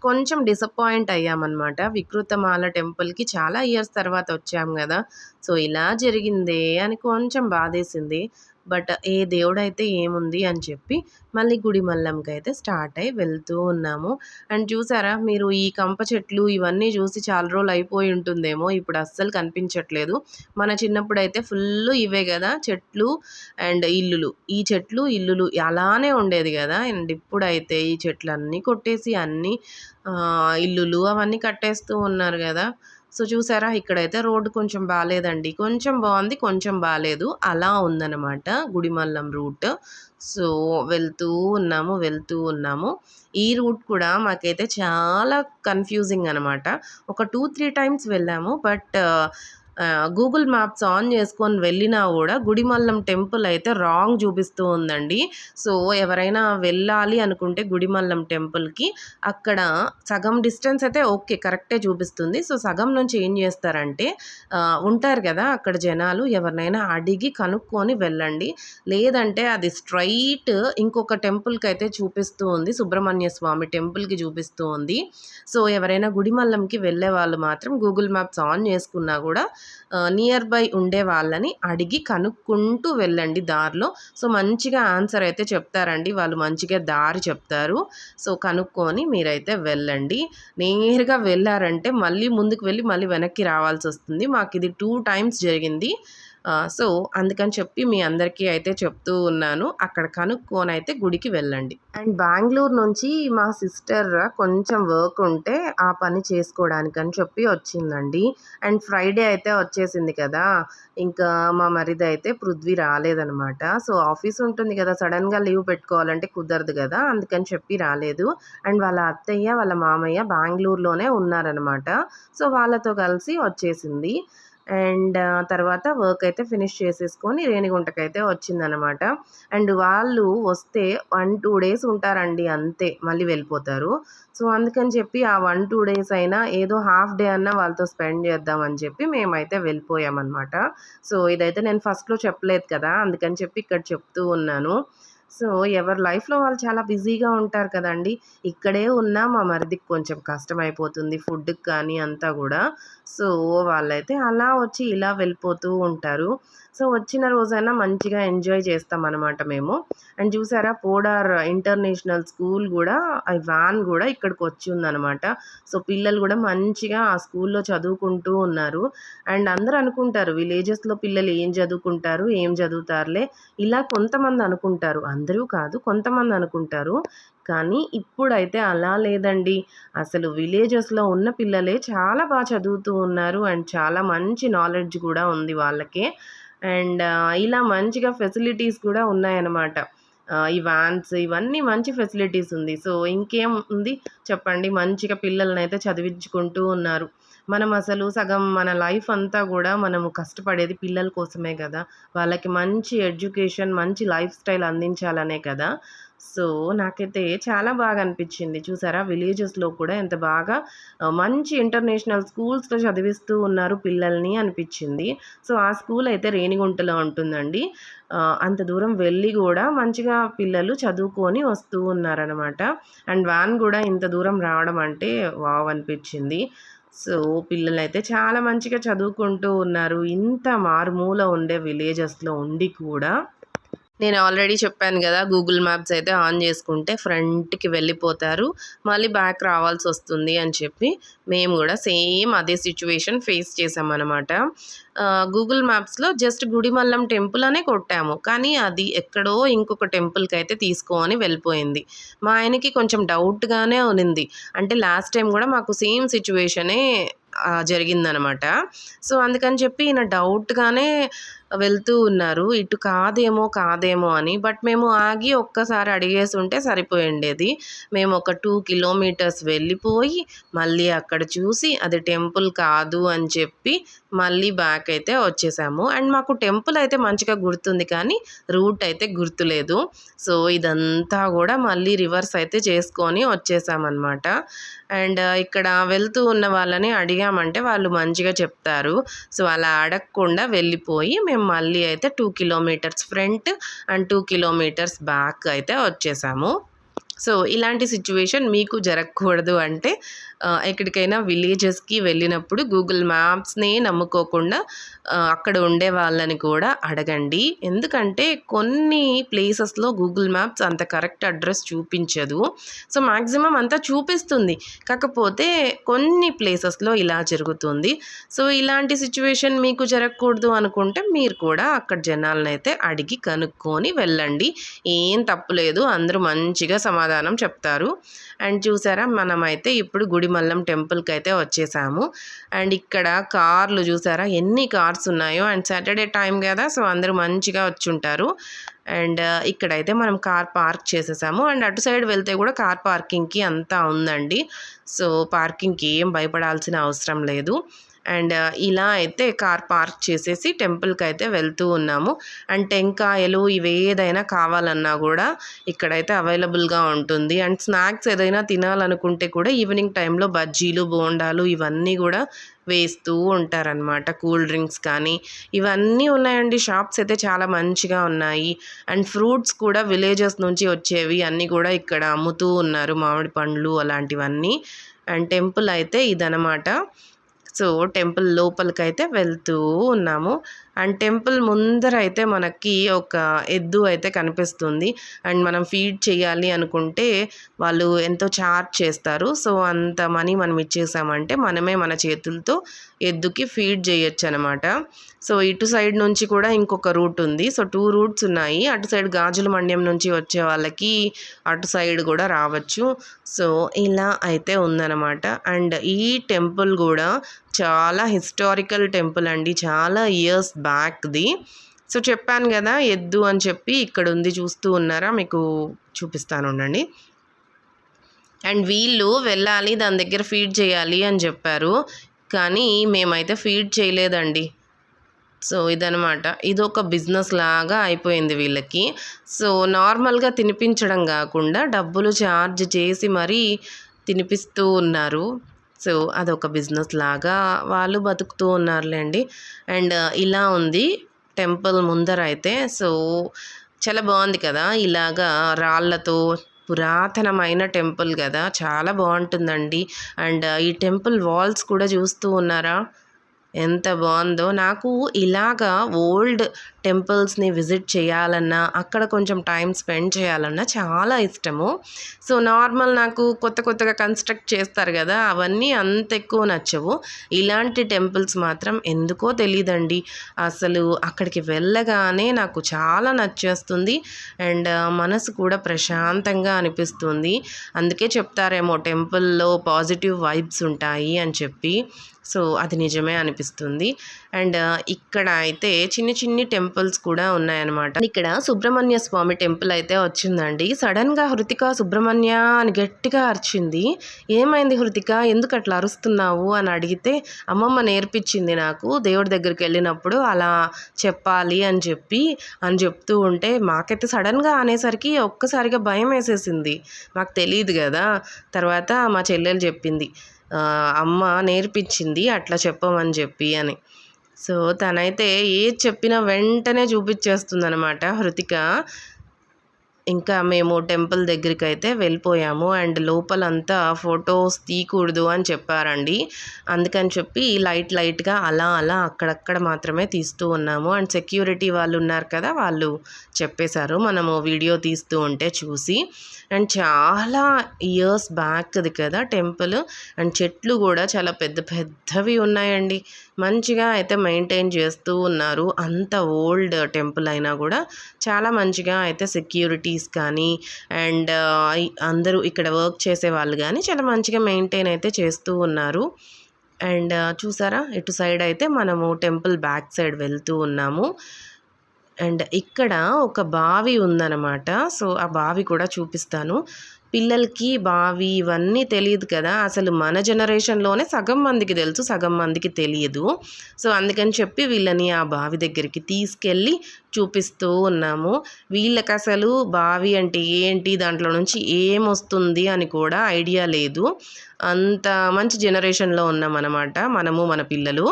S1: కొంచెం డిసప్పాయింట్ అయ్యామన్నమాట. వికృతమాల టెంపుల్‌కి చాలా ఇయర్స్ తర్వాత వచ్చాం గదా! సో, ఇలా జరిగిందే అని కొంచెం బాధేసింది. బట్ ఏ దేవుడైతే ఏముంది అని చెప్పి మళ్ళీ గుడిమల్లంకైతే స్టార్ట్ అయ్యి వెళ్తూ ఉన్నాము. అండ్ చూసారా మీరు ఈ కంప చెట్లు ఇవన్నీ చూసి చాలా రోజులు అయిపోయి ఉంటుందేమో, ఇప్పుడు అస్సలు కనిపించట్లేదు. మన చిన్నప్పుడైతే ఫుల్లు ఇవే గదా చెట్లు అండ్ ఇల్లులు. ఈ చెట్లు, ఇల్లులు అలానే ఉండేది గదా! అండ్ ఇప్పుడైతే ఈ చెట్లన్నీ కొట్టేసి అన్నీ ఇల్లులు అవన్నీ కట్టేస్తూ ఉన్నారు గదా! సో, చూసారా ఇక్కడైతే రోడ్డు కొంచెం బాలేదండి. కొంచెం బావుంది, కొంచెం బాలేదు. అలా ఉందనమాట గుడిమల్లం రూట్. సో, వెళ్తూ ఉన్నాము. ఈ రూట్ కూడా మాకైతే చాలా కన్‌ఫ్యూజింగ్ అనమాట. ఒక 2, 3 టైమ్స్ వెళ్ళాము. బట్ గూగుల్ మ్యాప్స్ ఆన్ చేసుకొని వెళ్ళినా గూడా గుడిమల్లం టెంపుల్ అయితే రాంగ్ చూపిస్తూ ఉందండి. సో, ఎవరైనా వెళ్ళాలి అనుకుంటే గుడిమల్లం టెంపుల్‌కి అక్కడ సగం డిస్టెన్స్ అయితే ఓకే. కరెక్టే చూపిస్తుంది. సో, సగం నుంచి ఏం చేస్తారంటే ఉంటారు గదా! అక్కడ జనాలు ఎవరినైనా అడిగి కనుక్కొని వెళ్ళండి. లేదంటే అది స్ట్రెయిట్ ఇంకొక టెంపుల్‌కైతే చూపిస్తూ ఉంది. సుబ్రహ్మణ్య స్వామి టెంపుల్‌కి చూపిస్తూ ఉంది. సో, ఎవరైనా గుడిమల్లంకి వెళ్ళే వాళ్ళు మాత్రం గూగుల్ మ్యాప్స్ ఆన్ చేసుకున్నా గూడా నియర్ బై ఉండే వాళ్ళని అడిగి కనుక్కుంటూ వెళ్ళండి దారిలో. సో, మంచిగా ఆన్సర్ అయితే చెప్తారండి. వాళ్ళు మంచిగా దారి చెప్తారు. సో, కనుక్కొని మీరైతే వెళ్ళండి. నేరుగా వెళ్లారంటే మళ్ళీ ముందుకు వెళ్ళి మళ్ళీ వెనక్కి రావాల్సొస్తుంది. మాకిది 2 టైమ్స్ జరిగింది. సో, అందుకని చెప్పి మీ అందరికీ అయితే చెప్తూ ఉన్నాను. అక్కడ కనుక్కొనైతే గుడికి వెళ్ళండి. అండ్ బెంగుళూరు నుంచి మా సిస్టర్ కొంచెం వర్క్ ఉంటే ఆ పని చేసుకోవడానికని చెప్పి వచ్చిందండి. అండ్ ఫ్రైడే అయితే వచ్చేసింది కదా! ఇంకా మా మరిదైతే పృథ్వీ రాలేదనమాట. సో, ఆఫీస్ ఉంటుంది కదా! సడెన్‌గా లీవ్ పెట్టుకోవాలంటే కుదరదు గదా! అందుకని చెప్పి రాలేదు. అండ్ వాళ్ళ అత్తయ్య, వాళ్ళ మామయ్య బెంగుళూరులోనే ఉన్నారనమాట. సో, వాళ్ళతో కలిసి వచ్చేసింది. అండ్ తర్వాత వర్క్ అయితే ఫినిష్ చేసేసుకొని రేణిగుంటకైతే వచ్చిందనమాట. అండ్ వాళ్ళు వస్తే 1, 2 డేస్ ఉంటారండి అంతే. మళ్ళీ వెళ్ళిపోతారు. సో, అందుకని చెప్పి ఆ 1, 2 డేస్ అయినా ఏదో హాఫ్ డే అన్నా వాళ్ళతో స్పెండ్ చేద్దామని చెప్పి మేమైతే వెళ్ళిపోయామనమాట. సో, ఇదైతే నేను ఫస్ట్‌లో చెప్పలేదు కదా! అందుకని చెప్పి ఇక్కడ చెప్తూ ఉన్నాను. సో, ఎవరి లైఫ్‌లో వాళ్ళు చాలా బిజీగా ఉంటారు కదండీ! ఇక్కడే ఉన్నా మా మరిదికి కొంచెం కష్టమైపోతుంది ఫుడ్‌కి కానీ అంతా గూడా. సో, వాళ్ళైతే అలా వచ్చి ఇలా వెళ్ళిపోతూ ఉంటారు. సో, వచ్చిన రోజైనా మంచిగా ఎంజాయ్ చేస్తామనమాట మేము. అండ్ చూసారా పోడార్ ఇంటర్నేషనల్ స్కూల్ గూడా వ్యాన్ గూడా ఇక్కడికొచ్చిందనమాట. సో, పిల్లలు గూడా మంచిగా ఆ స్కూల్‌లో చదువుకుంటూ ఉన్నారు. అండ్ అందరూ అనుకుంటారు విలేజెస్‌లో పిల్లలు ఏం చదువుకుంటారు, ఏం చదువుతారులే ఇలా కొంతమంది అనుకుంటారు. అందరూ కాదు కొంతమంది అనుకుంటారు. కానీ ఇప్పుడైతే అలా లేదండి. అసలు విలేజెస్‌లో ఉన్న పిల్లలే చాలా చదువుతూ ఉన్నారు. అండ్ చాలా మంచి నాలెడ్జ్ గూడా ఉంది వాళ్ళకి. అండ్ ఇలా మంచిగా ఫెసిలిటీస్ కూడా ఉన్నాయన్నమాట. ఈ వ్యాన్స్ ఇవన్నీ మంచి ఫెసిలిటీస్ ఉంది. సో, ఇంకేం ఉంది చెప్పండి. మంచిగా పిల్లలనైతే చదివించుకుంటూ ఉన్నారు. మనం అసలు సగం మన లైఫ్ అంతా గూడా మనము కష్టపడేది పిల్లల కోసమే గదా! వాళ్ళకి మంచి ఎడ్యుకేషన్, మంచి లైఫ్ స్టైల్ అందించాలనే కదా! సో, నాకైతే చాలా బాగా అనిపిచ్చింది. చూసారా విలేజెస్‌లో కూడా ఎంత బాగా మంచి ఇంటర్నేషనల్ స్కూల్స్‌లో చదివిస్తూ ఉన్నారు పిల్లల్ని అనిపిచ్చింది. సో, ఆ స్కూల్ అయితే రేణిగుంటలో ఉంటుందండి. అంత దూరం వెళ్ళి గూడా మంచిగా పిల్లలు చదువుకొని వస్తూ ఉన్నారనమాట. అండ్ వ్యాన్ గూడా ఇంత దూరం రావడం అంటే వావ్! అనిపిచ్చింది. సో, పిల్లలైతే చాలా మంచిగా చదువుకుంటూ ఉన్నారు. ఇంత మారుమూల ఉండే విలేజెస్‌లో ఉండి కూడా నేను ఆల్రెడీ చెప్పాను గదా! గూగుల్ మ్యాప్స్ అయితే ఆన్ చేసుకుంటే ఫ్రంట్‌కి వెళ్ళిపోతారు. మళ్ళీ బ్యాక్ రావాల్సొస్తుంది అని చెప్పి, మేము గూడా సేమ్ అదే సిట్యుయేషన్ ఫేస్ చేశామనమాట. గూగుల్ మ్యాప్స్‌లో జస్ట్ గుడిమల్లం టెంపుల్ అనే కొట్టాము. కానీ అది ఎక్కడో ఇంకొక టెంపుల్‌కైతే తీసుకొని వెళ్ళిపోయింది. మా ఆయనకి కొంచెం డౌట్‌గానే ఉన్నింది. అంటే లాస్ట్ టైమ్ గూడా మాకు సేమ్ సిట్యుయేషనే జరిగిందనమాట. సో, అందుకని చెప్పి ఈయన డౌట్‌గానే వెళ్తూ ఉన్నారు. ఇటు కాదేమో అని. బట్ మేము ఆగి ఒక్కసారి అడిగేసుంటే సరిపోయుండేది. మేము ఒక 2 కిలోమీటర్స్ వెళ్ళిపోయి, మళ్ళీ అక్కడ చూసి అది టెంపుల్ కాదు అని చెప్పి, మళ్ళీ బ్యాక్ అయితే వచ్చేసాము. అండ్ మాకు టెంపుల్ అయితే మంచిగా గుర్తుంది కానీ, రూట్ అయితే గుర్తులేదు. సో, ఇదంతా గూడా మళ్ళీ రివర్స్ అయితే చేసుకొని వచ్చేసామనమాట. అండ్ ఇక్కడ వెళ్తూ ఉన్న వాళ్ళని అడిగామంటే వాళ్ళు మంచిగా చెప్తారు. సో, అలా అడగకుండా వెళ్ళిపోయి మేము మళ్ళీ అయితే 2 kilometres front and 2 kilometres back అయితే వచ్చేసాము. సో ఇలాంటి సిచ్యువేషన్ మీకు జరగకూడదు అంటే ఎక్కడికైనా విలేజెస్కి వెళ్ళినప్పుడు గూగుల్ మ్యాప్స్ని నమ్ముకోకుండా అక్కడ ఉండే వాళ్ళని కూడా అడగండి. ఎందుకంటే కొన్ని ప్లేసెస్లో గూగుల్ మ్యాప్స్ అంత కరెక్ట్ అడ్రస్ చూపించదు. సో మ్యాక్సిమం అంతా చూపిస్తుంది, కాకపోతే కొన్ని ప్లేసెస్లో ఇలా జరుగుతుంది. సో ఇలాంటి సిచ్యువేషన్ మీకు జరగకూడదు అనుకుంటే మీరు కూడా అక్కడ జనాలను అయితే అడిగి కనుక్కొని వెళ్ళండి. ఏం తప్పులేదు, అందరూ మంచిగా సమాధానం చెప్తారు. అండ్ చూసారా, మనమైతే ఇప్పుడు గుడిమల్లం టెంపుల్కి అయితే వచ్చేసాము. అండ్ ఇక్కడ కార్లు చూసారా ఎన్ని కార్స్ ఉన్నాయో. అండ్ సాటర్డే టైం కదా, సో అందరూ మంచిగా వచ్చుంటారు. అండ్ ఇక్కడైతే మనం కార్ పార్క్ చేసేసాము. అండ్ అటు సైడ్ వెళ్తే కూడా కార్ పార్కింగ్కి అంతా ఉందండి. సో పార్కింగ్కి ఏం భయపడాల్సిన అవసరం లేదు. అండ్ ఇలా అయితే కార్ పార్క్ చేసేసి టెంపుల్కి అయితే వెళ్తూ ఉన్నాము. అండ్ టెంకాయలు ఇవి ఏదైనా కావాలన్నా కూడా ఇక్కడైతే అవైలబుల్గా ఉంటుంది. అండ్ స్నాక్స్ ఏదైనా తినాలనుకుంటే కూడా ఈవినింగ్ టైంలో బజ్జీలు, బోండాలు ఇవన్నీ కూడా వేస్తూ ఉంటారనమాట. కూల్ డ్రింక్స్ కానీ ఇవన్నీ ఉన్నాయండి. షాప్స్ అయితే చాలా మంచిగా ఉన్నాయి. అండ్ ఫ్రూట్స్ కూడా విలేజెస్ నుంచి వచ్చేవి అన్నీ కూడా ఇక్కడ అమ్ముతూ ఉన్నారు, మామిడి పండ్లు అలాంటివన్నీ. అండ్ టెంపుల్ అయితే ఇదనమాట. సో టెంపుల్ లోపలికైతే వెళ్తూ ఉన్నాము. అండ్ టెంపుల్ ముందర అయితే మనకి ఒక ఎద్దు అయితే కనిపిస్తుంది. అండ్ మనం ఫీడ్ చేయాలి అనుకుంటే వాళ్ళు ఎంతో ఛార్జ్ చేస్తారు. సో అంత మనీ మనం ఇచ్చేసామంటే మనమే మన చేతులతో ఎద్దుకి ఫీడ్ చేయొచ్చు అనమాట. సో ఇటు సైడ్ నుంచి కూడా ఇంకొక రూట్ ఉంది. సో 2 రూట్స్ ఉన్నాయి. అటు సైడ్ గాజుల మండ్యం నుంచి వచ్చే వాళ్ళకి అటు సైడ్ కూడా రావచ్చు. సో ఇలా అయితే ఉందన్నమాట. అండ్ ఈ టెంపుల్ కూడా చాలా హిస్టారికల్ టెంపుల్ అండి, చాలా ఇయర్స్ బ్యాక్ది. సో చెప్పాను కదా ఎద్దు అని చెప్పి, ఇక్కడ ఉంది చూస్తూ ఉన్నారా, మీకు చూపిస్తాను ఉండండి. అండ్ వీళ్ళు వెళ్ళాలి దాని దగ్గర ఫీడ్ చేయాలి అని చెప్పారు, కానీ మేమైతే ఫీడ్ చేయలేదండి. సో ఇదనమాట, ఇదొక బిజినెస్ లాగా అయిపోయింది వీళ్ళకి. సో నార్మల్గా తినిపించడం కాకుండా డబ్బులు ఛార్జ్ చేసి మరీ తినిపిస్తూ ఉన్నారు. సో అదొక బిజినెస్ లాగా వాళ్ళు బతుకుతూ ఉన్నారులేండి. అండ్ ఇలా ఉంది టెంపుల్ ముందర అయితే. సో చాలా బాగుంది కదా, ఇలాగా రాళ్ళతో పురాతనమైన టెంపుల్ కదా, చాలా బాగుంటుందండి. అండ్ ఈ టెంపుల్ వాల్స్ కూడా చూస్తూ ఉన్నారా, ఎంత బాగుందో. నాకు ఇలాగా ఓల్డ్ టెంపుల్స్ని విజిట్ చేయాలన్నా, అక్కడ కొంచెం టైం స్పెండ్ చేయాలన్నా చాలా ఇష్టము. సో నార్మల్ నాకు కొత్తగా కన్స్ట్రక్ట్ చేస్తారు కదా, అవన్నీ అంత ఎక్కువ నచ్చవు. ఇలాంటి టెంపుల్స్ మాత్రం ఎందుకో తెలియదండి, అసలు అక్కడికి వెళ్ళగానే నాకు చాలా నచ్చేస్తుంది. అండ్ మనసు కూడా ప్రశాంతంగా అనిపిస్తుంది. అందుకే చెప్తారేమో టెంపుల్లో పాజిటివ్ వైబ్స్ ఉంటాయి అని చెప్పి. సో అది నిజమే అనిపిస్తుంది. అండ్ ఇక్కడ అయితే చిన్ని టెంపుల్స్ కూడా ఉన్నాయన్నమాట. ఇక్కడ సుబ్రహ్మణ్య స్వామి టెంపుల్ అయితే వచ్చిందండి. సడన్గా హృతిక సుబ్రహ్మణ్య అని గట్టిగా అరిచింది. ఏమైంది హృతిక, ఎందుకు అట్లా అరుస్తున్నావు అని అడిగితే, అమ్మమ్మ నేర్పించింది నాకు దేవుడి దగ్గరికి వెళ్ళినప్పుడు అలా చెప్పాలి అని చెప్తూ ఉంటే, మాకైతే సడన్గా అనేసరికి ఒక్కసారిగా భయం వేసేసింది. మాకు తెలియదు కదా. తర్వాత మా చెల్లెలు చెప్పింది, అమ్మ నేర్పించింది అట్లా చెప్పమని చెప్పి అని. సో తనైతే ఏది చెప్పినా వెంటనే చూపించేస్తుంది అనమాట హృతిక. ఇంకా మేము టెంపుల్ దగ్గరికి అయితే వెళ్ళిపోయాము. అండ్ లోపలంతా ఫొటోస్ తీయకూడదు అని చెప్పారండి. అందుకని చెప్పి లైట్గా అలా అక్కడక్కడ మాత్రమే తీస్తూ ఉన్నాము. అండ్ సెక్యూరిటీ వాళ్ళు ఉన్నారు కదా, వాళ్ళు చెప్పేశారు మనము వీడియో తీస్తూ ఉంటే చూసి. అండ్ చాలా ఇయర్స్ బ్యాక్ది కదా టెంపుల్. అండ్ చెట్లు కూడా చాలా పెద్దవి ఉన్నాయండి. మంచిగా అయితే మెయింటైన్ చేస్తూ ఉన్నారు. అంత ఓల్డ్ టెంపుల్ అయినా కూడా చాలా మంచిగా అయితే సెక్యూరిటీస్ కానీ అండ్ అందరూ ఇక్కడ వర్క్ చేసే వాళ్ళు కానీ చాలా మంచిగా మెయింటైన్ అయితే చేస్తూ ఉన్నారు. అండ్ చూసారా, ఇటు సైడ్ అయితే మనము టెంపుల్ బ్యాక్ సైడ్ వెళ్తూ ఉన్నాము. అండ్ ఇక్కడ ఒక బావి ఉందన్నమాట. సో ఆ బావి కూడా చూపిస్తాను. పిల్లలకి బావి ఇవన్నీ తెలియదు కదా, అసలు మన జనరేషన్లోనే సగం మందికి తెలుసు, సగం మందికి తెలియదు. సో అందుకని చెప్పి వీళ్ళని ఆ బావి దగ్గరికి తీసుకెళ్ళి చూపిస్తూ ఉన్నాము. వీళ్ళకి అసలు బావి అంటే ఏంటి, దాంట్లో నుంచి ఏమొస్తుంది అని కూడా ఐడియా లేదు. అంత మంచి జనరేషన్లో ఉన్నామన్నమాట మనము, మన పిల్లలు.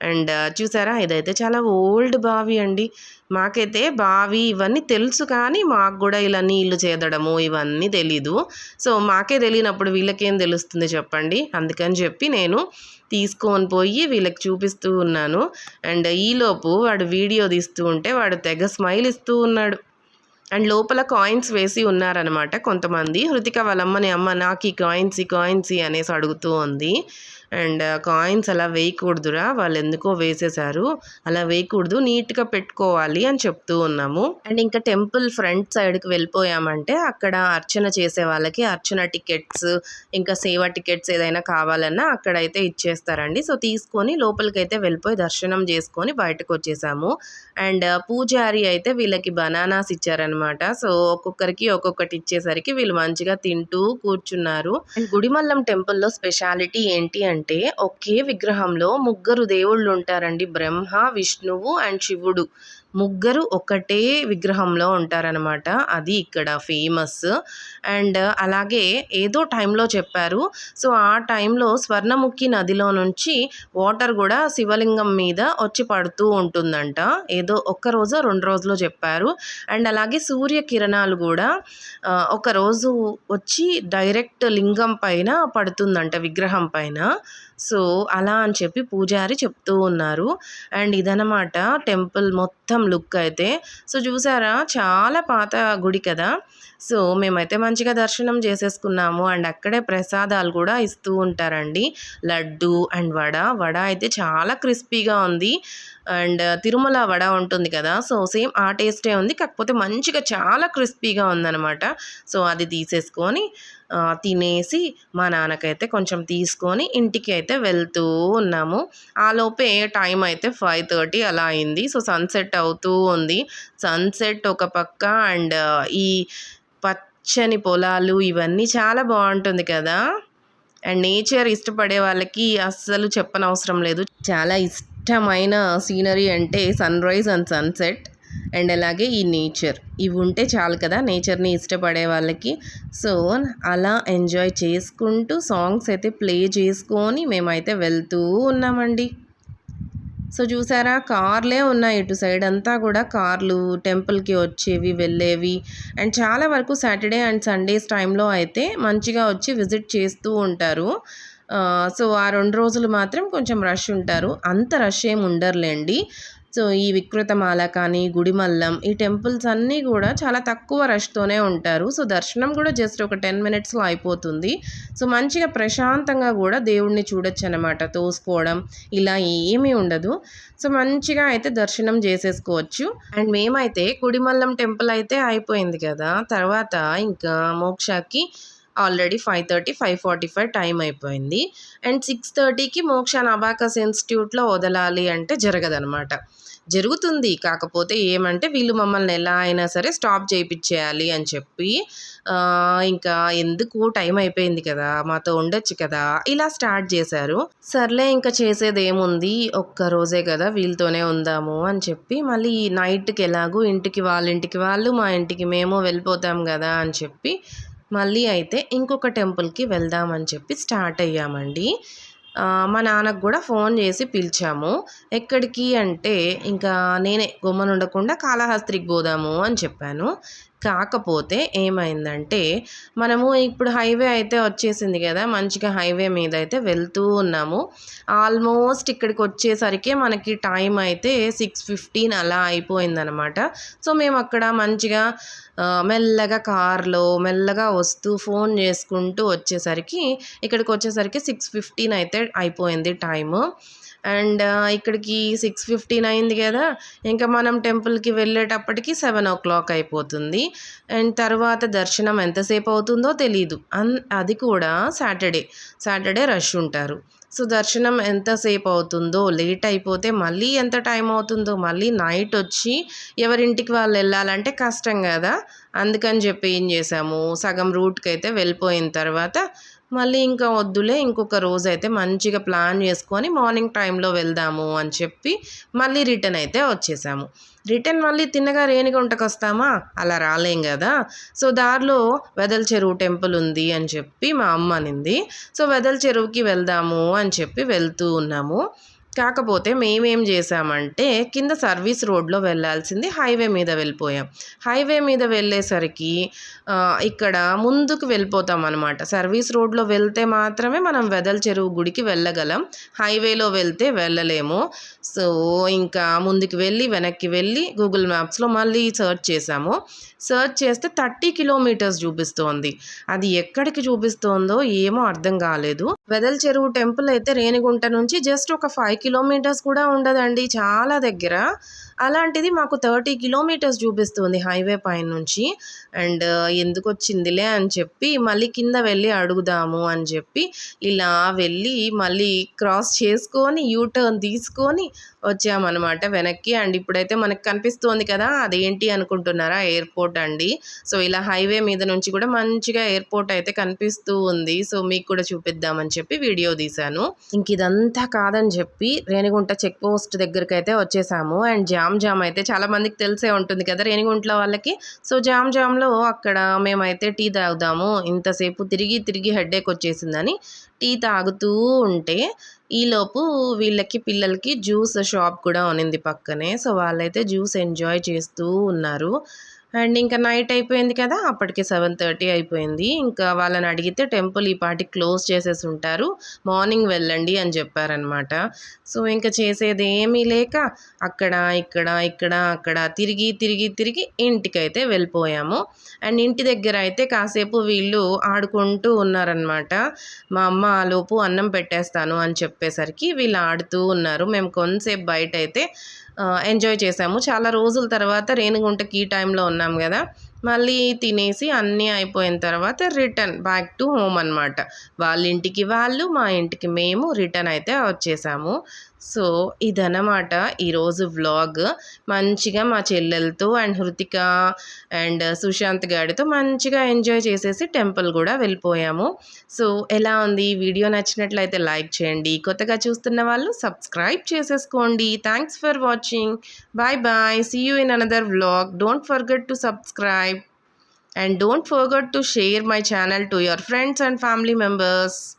S1: అండ్ చూసారా, ఇదైతే చాలా ఓల్డ్ బావి అండి. మాకైతే బావి ఇవన్నీ తెలుసు కానీ మాకు కూడా ఇలా నీళ్లు చేదడము ఇవన్నీ తెలీదు. సో మాకే తెలియనప్పుడు వీళ్ళకేం తెలుస్తుంది చెప్పండి. అందుకని చెప్పి నేను తీసుకొని పోయి వీళ్ళకి చూపిస్తూ ఉన్నాను. అండ్ ఈలోపు వాడు వీడియో తీస్తూ ఉంటే వాడు తెగ స్మైల్ ఇస్తూ ఉన్నాడు. అండ్ లోపల కాయిన్స్ వేసి ఉన్నారనమాట కొంతమంది. హృతిక వాళ్ళ అమ్మని, అమ్మ నాకు ఈ కాయిన్స్ అనేసి అడుగుతూ ఉంది. అండ్ కాయిన్స్ అలా వేయకూడదురా, వాళ్ళు ఎందుకో వేసేసారు, అలా వేయకూడదు, నీట్గా పెట్టుకోవాలి అని చెప్తూ ఉన్నాము. అండ్ ఇంకా టెంపుల్ ఫ్రంట్ సైడ్కి వెళ్ళిపోయామంటే అక్కడ అర్చన చేసే వాళ్ళకి అర్చన టికెట్స్, ఇంకా సేవ టికెట్స్ ఏదైనా కావాలన్నా అక్కడైతే ఇచ్చేస్తారండి. సో తీసుకొని లోపలికి అయితే వెళ్ళిపోయి దర్శనం చేసుకొని బయటకు వచ్చేసాము. అండ్ పూజారి అయితే వీళ్ళకి బనానాస్ ఇచ్చారనమాట. సో ఒక్కొక్కరికి ఒక్కొక్కటి ఇచ్చేసరికి వీళ్ళు మంచిగా తింటూ కూర్చున్నారు. అండ్ గుడిమల్లం టెంపుల్లో స్పెషాలిటీ ఏంటి అంటే ఒకే విగ్రహంలో ముగ్గురు దేవుళ్ళు ఉంటారండి. బ్రహ్మ, విష్ణువు అండ్ శివుడు ముగ్గురు ఒకటే విగ్రహంలో ఉంటారనమాట. అది ఇక్కడ ఫేమస్. అండ్ అలాగే ఏదో టైంలో చెప్పారు. సో ఆ టైంలో స్వర్ణముఖి నదిలో నుంచి వాటర్ కూడా శివలింగం మీద వచ్చి పడుతూ ఉంటుందంట. ఏదో ఒక్క రోజు 2 రోజులు చెప్పారు. అండ్ అలాగే సూర్యకిరణాలు కూడా ఒకరోజు వచ్చి డైరెక్ట్ లింగం పైన పడుతుందంట, విగ్రహం పైన. సో అలా అని చెప్పి పూజారి చెప్తూ ఉన్నారు. అండ్ ఇదనమాట టెంపుల్ మొత్తం లుక్ అయితే. సో చూసారా, చాలా పాత గుడి కదా. సో మేమైతే మంచిగా దర్శనం చేసేసుకున్నాము. అండ్ అక్కడే ప్రసాదాలు కూడా ఇస్తూ ఉంటారండి. లడ్డు అండ్ వడ అయితే చాలా క్రిస్పీగా ఉంది. అండ్ తిరుమల వడ ఉంటుంది కదా, సో సేమ్ ఆ టేస్టే ఉంది, కాకపోతే మంచిగా చాలా క్రిస్పీగా ఉందన్నమాట. సో అది తీసేసుకొని తినేసి మా నాన్నకైతే కొంచెం తీసుకొని ఇంటికి అయితే వెళ్తూ ఉన్నాము. ఆలోపే టైం అయితే 5:30 అలా అయింది. సో సన్సెట్ అవుతూ ఉంది. సన్సెట్ ఒక పక్క అండ్ ఈ పచ్చని పొలాలు ఇవన్నీ చాలా బాగుంటుంది కదా. అండ్ నేచర్ ఇష్టపడే వాళ్ళకి అస్సలు చెప్పనవసరం లేదు. చాలా ఇష్టమైన సీనరీ అంటే sunrise and sunset and అలాగే ఈ నేచర్, ఇవి ఉంటే చాలు కదా నేచర్ని ఇష్టపడే వాళ్ళకి. సో అలా ఎంజాయ్ చేసుకుంటూ సాంగ్స్ అయితే ప్లే చేసుకొని మేమైతే వెళ్తూ ఉన్నామండి. సో చూసారా, కార్లే ఉన్నాయి ఇటు సైడ్ అంతా కూడా. కార్లు టెంపుల్కి వచ్చేవి వెళ్ళేవి. అండ్ చాలా వరకు సాటర్డే అండ్ సండేస్ టైంలో అయితే మంచిగా వచ్చి విజిట్ చేస్తూ ఉంటారు. సో ఆ 2 రోజులు మాత్రం కొంచెం రష్ ఉంటారు. అంత రష్ ఏమి ఉండరులేండి. సో ఈ వికృతమాల కానీ గుడిమల్లం ఈ టెంపుల్స్ అన్నీ కూడా చాలా తక్కువ రష్తోనే ఉంటారు. సో దర్శనం కూడా జస్ట్ ఒక 10 మినిట్స్లో అయిపోతుంది. సో మంచిగా ప్రశాంతంగా కూడా దేవుణ్ణి చూడొచ్చు అనమాట. తోసుకోవడం ఇలా ఏమీ ఉండదు. సో మంచిగా అయితే దర్శనం చేసేసుకోవచ్చు. అండ్ మేమైతే గుడిమల్లం టెంపుల్ అయితే అయిపోయింది కదా, తర్వాత ఇంకా మోక్షకి ఆల్రెడీ 5:30 5:45 టైం అయిపోయింది. అండ్ 6:30కి మోక్షాన్ అబాకస్ ఇన్స్టిట్యూట్లో వదలాలి అంటే జరగదనమాట. జరుగుతుంది, కాకపోతే ఏమంటే వీళ్ళు మమ్మల్ని ఎలా అయినా సరే స్టాప్ చేయించేయాలి అని చెప్పి ఇంకా ఎందుకు టైం అయిపోయింది కదా, మాతో ఉండొచ్చు కదా, ఇలా స్టార్ట్ చేశారు. సర్లే ఇంకా చేసేది ఏముంది, ఒక్క రోజే కదా వీళ్ళతోనే ఉందాము అని చెప్పి మళ్ళీ నైట్కి ఎలాగూ ఇంటికి వాళ్ళ ఇంటికి వాళ్ళు మా ఇంటికి మేము వెళ్ళిపోతాం కదా అని చెప్పి మళ్ళీ అయితే ఇంకొక టెంపుల్కి వెళ్దామని చెప్పి స్టార్ట్ అయ్యామండి. మా నాన్నకు కూడా ఫోన్ చేసి పిలిచాము. ఎక్కడికి అంటే ఇంకా నేనే గమ్మున ఉండకుండా కాళహస్తికి పోదాము అని చెప్పాను. కాకపోతే ఏమైందంటే మనము ఇప్పుడు హైవే అయితే వచ్చేసింది కదా, మంచిగా హైవే మీద అయితే వెళ్తూ ఉన్నాము. ఆల్మోస్ట్ ఇక్కడికి వచ్చేసరికి మనకి టైం అయితే 6:15 అలా అయిపోయిందనమాట. సో మేము అక్కడ మంచిగా మెల్లగా కార్లో మెల్లగా వస్తూ ఫోన్ చేసుకుంటూ వచ్చేసరికి ఇక్కడికి వచ్చేసరికి 6:15 అయితే అయిపోయింది టైము. అండ్ ఇక్కడికి 6:15 అయింది కదా, ఇంకా మనం టెంపుల్కి వెళ్ళేటప్పటికి 7 o'clock అయిపోతుంది. అండ్ తర్వాత దర్శనం ఎంతసేపు అవుతుందో తెలీదు. అది కూడా సాటర్డే రష్ ఉంటారు. సో దర్శనం ఎంతసేపు అవుతుందో, లేట్ అయిపోతే మళ్ళీ ఎంత టైం అవుతుందో, మళ్ళీ నైట్ వచ్చి ఎవరింటికి వాళ్ళు వెళ్ళాలంటే కష్టం కదా. అందుకని చెప్పి ఏం చేసాము, సగం రూట్కి అయితే వెళ్ళిపోయిన తర్వాత మళ్ళీ ఇంకా వద్దులే, ఇంకొక రోజు అయితే మంచిగా ప్లాన్ చేసుకొని మార్నింగ్ టైంలో వెళ్దాము అని చెప్పి మళ్ళీ రిటర్న్ అయితే వచ్చేసాము. రిటర్న్ మళ్ళీ తిన్నగా రేణిగుంటకు వస్తామా, అలా రాలేం కదా. సో దారిలో వెదల చెరువు టెంపుల్ ఉంది అని చెప్పి మా అమ్మ అనింది. సో వెదల చెరువుకి వెళ్దాము అని చెప్పి వెళ్తూ ఉన్నాము. కాకపోతే మేమేం చేసామంటే కింద సర్వీస్ రోడ్లో వెళ్ళాల్సింది హైవే మీద వెళ్ళిపోయాం. హైవే మీద వెళ్ళేసరికి ఇక్కడ ముందుకు వెళ్ళిపోతాం అనమాట. సర్వీస్ రోడ్లో వెళ్తే మాత్రమే మనం వెదల చెరువు గుడికి వెళ్ళగలం. హైవేలో వెళ్తే వెళ్ళలేము. సో ఇంకా ముందుకు వెళ్ళి వెనక్కి వెళ్ళి గూగుల్ మ్యాప్స్లో మళ్ళీ సర్చ్ చేసాము. సర్చ్ చేస్తే 30 కిలోమీటర్స్ చూపిస్తోంది. అది ఎక్కడికి చూపిస్తోందో ఏమో అర్థం కాలేదు. వెదల చెరువు టెంపుల్ అయితే రేణిగుంట నుంచి జస్ట్ ఒక 5 కిలోమీటర్స్ కూడా ఉండదండి, చాలా దగ్గర. అలాంటిది మాకు 30 కిలోమీటర్స్ చూపిస్తుంది హైవే పైన నుంచి. అండ్ ఎందుకు వచ్చిందిలే అని చెప్పి మళ్ళీ కింద వెళ్ళి అడుగుదాము అని చెప్పి ఇలా వెళ్ళి మళ్ళీ క్రాస్ చేసుకొని యూటర్న్ తీసుకొని వచ్చామన్నమాట వెనక్కి. అండ్ ఇప్పుడైతే మనకు కనిపిస్తోంది కదా, అదేంటి అనుకుంటున్నారా? ఎయిర్పోర్ట్ అండి. సో ఇలా హైవే మీద నుంచి కూడా మంచిగా ఎయిర్పోర్ట్ అయితే కనిపిస్తూ ఉంది. సో మీకు కూడా చూపిద్దామని చెప్పి వీడియో తీశాను. ఇంక ఇదంతా కాదని చెప్పి రేణిగుంట చెక్ పోస్ట్ దగ్గరికి అయితే వచ్చేసాము. అండ్ జామ్ అయితే చాలా మందికి తెలిసే ఉంటుంది కదా రేణిగుంటలో వాళ్ళకి. సో జామ్లో అక్కడ మేమైతే టీ తాగుదాము, ఇంతసేపు తిరిగి హెడేక్ వచ్చేసిందని టీ తాగుతూ ఉంటే ఈలోపు వీళ్ళకి పిల్లలకి జ్యూస్ షాప్ కూడా ఉన్నింది పక్కనే. సో వాళ్ళైతే జ్యూస్ ఎంజాయ్ చేస్తూ ఉన్నారు. అండ్ ఇంకా నైట్ అయిపోయింది కదా, అప్పటికే 7:30 అయిపోయింది. ఇంకా వాళ్ళని అడిగితే టెంపుల్ ఈ పాటికి క్లోజ్ చేసేసి ఉంటారు, మార్నింగ్ వెళ్ళండి అని చెప్పారనమాట. సో ఇంకా చేసేది ఏమీ లేక అక్కడ అక్కడ తిరిగి ఇంటికైతే వెళ్ళిపోయాము. అండ్ ఇంటి దగ్గర అయితే కాసేపు వీళ్ళు ఆడుకుంటూ ఉన్నారనమాట. మా అమ్మ ఆలోపు అన్నం పెట్టేస్తాను అని చెప్పేసరికి వీళ్ళు ఆడుతూ ఉన్నారు. మేము కొంతసేపు బయట అయితే ఎంజాయ్ చేసాము. చాలా రోజుల తర్వాత రేణిగుంటకి ఈ టైంలో ఉన్నాం కదా, మళ్ళీ తినేసి అన్నీ అయిపోయిన తర్వాత రిటర్న్ బ్యాక్ టు హోమ్ అనమాట. వాళ్ళ ఇంటికి వాళ్ళు, మా ఇంటికి మేము రిటర్న్ అయితే వచ్చేసాము. సో ఇదన్నమాట ఈరోజు వ్లాగ్. మంచిగా మా చెల్లెలతో అండ్ హృతిక అండ్ సుశాంత్ గాడితో మంచిగా ఎంజాయ్ చేసేసి టెంపుల్ కూడా వెళ్ళిపోయాము. సో ఎలా ఉంది వీడియో? నచ్చినట్లయితే లైక్ చేయండి, కొత్తగా చూస్తున్న వాళ్ళు సబ్స్క్రైబ్ చేసేసుకోండి. Thanks for watching. Bye. See you in another vlog. Don't forget to subscribe and don't forget to share my channel to your friends and family members.